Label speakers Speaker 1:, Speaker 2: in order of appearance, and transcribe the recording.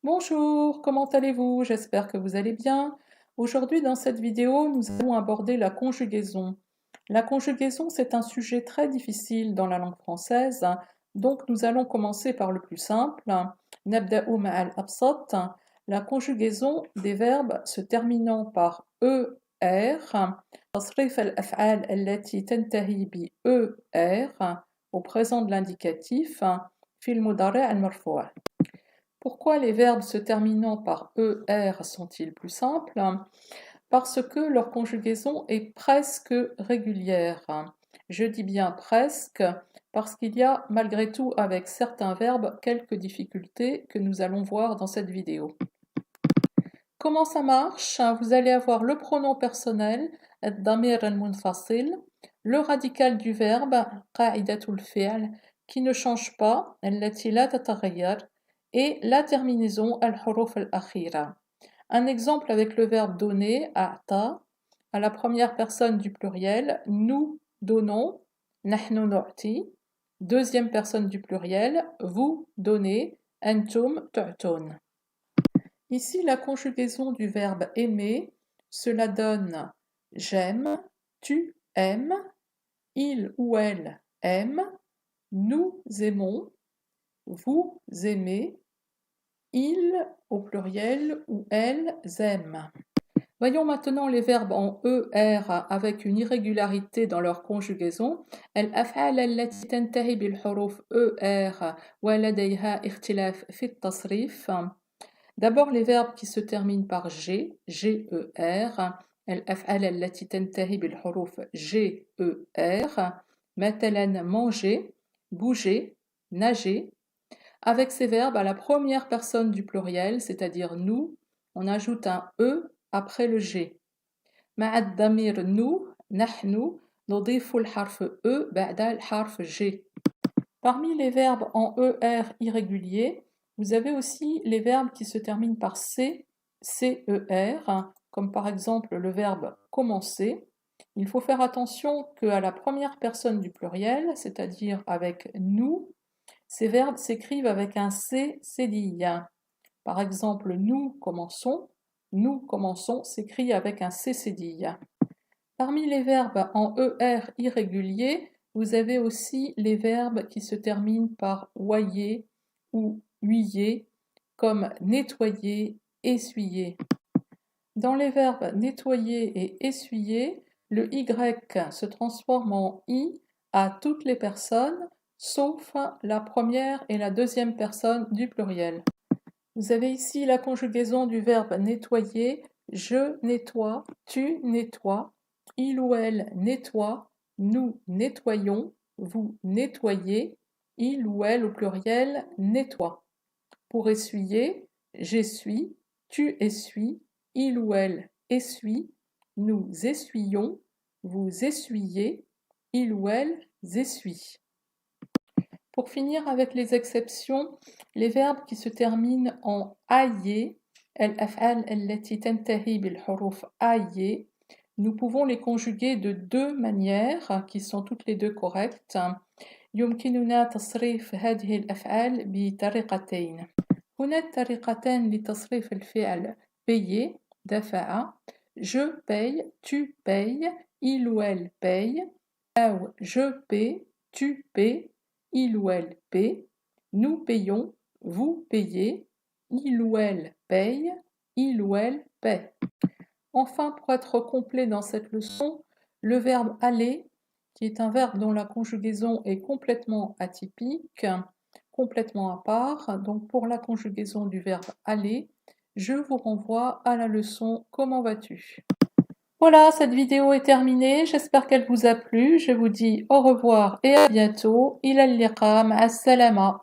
Speaker 1: Bonjour, comment allez-vous? J'espère que vous allez bien. Aujourd'hui, dans cette vidéo, nous allons aborder la conjugaison. La conjugaison, c'est un sujet très difficile dans la langue française, donc nous allons commencer par le plus simple. Nabda'u ma'al absat, la conjugaison des verbes se terminant par ER, تصريف الأفعال التي تنتهي ب ER au présent de l'indicatif في المضارع المرفوع. Pourquoi les verbes se terminant par ER sont-ils plus simples? Parce que leur conjugaison est presque régulière. Je dis bien presque, parce qu'il y a malgré tout avec certains verbes quelques difficultés que nous allons voir dans cette vidéo. Comment ça marche? Vous allez avoir le pronom personnel, الضمير المنفصل, le radical du verbe, قاعدة الفعل, qui ne change pas, التي لا تتغير, et la terminaison الحروف الأخيرة. Un exemple avec le verbe donner, أعطى, à la première personne du pluriel, nous donnons, نحن نعطي, deuxième personne du pluriel, vous donnez, أنتم تعطون. Ici, la conjugaison du verbe aimer, cela donne j'aime, tu aimes, il ou elle aime, nous aimons, vous aimez, ils au pluriel ou elles aiment. Voyons maintenant les verbes en ER avec une irrégularité dans leur conjugaison. الأفعال التي تنتهي بالحروف ER ولديها اختلاف في التصريف. D'abord les verbes qui se terminent par G, G-E-R, الأفعال التي تنتهي بالحروف G-E-R, مثلا manger, bouger, nager. Avec ces verbes à la première personne du pluriel, c'est-à-dire nous, on ajoute un E après le G. مع الضمير nous, نحن, نضيف الحرف E بعد الحرف G. Parmi les verbes en ER irréguliers, vous avez aussi les verbes qui se terminent par C, C-E-R, comme par exemple le verbe commencer. Il faut faire attention qu'à la première personne du pluriel, c'est-à-dire avec nous, ces verbes s'écrivent avec un C cédille. Par exemple, nous commençons s'écrit avec un C cédille. Parmi les verbes en ER irréguliers, vous avez aussi les verbes qui se terminent par oyer ou huyer, comme nettoyer, essuyer. Dans les verbes nettoyer et essuyer, le Y se transforme en I à toutes les personnes, sauf la première et la deuxième personne du pluriel. Vous avez ici la conjugaison du verbe nettoyer, je nettoie, tu nettoies, il ou elle nettoie, nous nettoyons, vous nettoyez, il ou elle au pluriel nettoie. Pour essuyer, j'essuie, tu essuies, il ou elle essuie, nous essuyons, vous essuyez, il ou elle essuie. Pour finir avec les exceptions, les verbes qui se terminent en aye, الأفعال التي تنتهي بالحروف aye, nous pouvons les conjuguer de deux manières qui sont toutes les deux correctes. يمكننا تصريف هذه الأفعال بطريقتين. هناك طريقتان لتصريف الفعل payer, دفع, je paye, tu payes, il ou elle paye, أو je paie, tu paies, il ou elle paie, nous payons, vous payez, il ou elle paye, il ou elle paie. Enfin, pour être complet dans cette leçon, le verbe aller, qui est un verbe dont la conjugaison est complètement atypique, complètement à part. Donc pour la conjugaison du verbe aller, je vous renvoie à la leçon Comment vas-tu? Voilà, cette vidéo est terminée. J'espère qu'elle vous a plu. Je vous dis au revoir et à bientôt. Ila al-liqa, ma'a as-salama.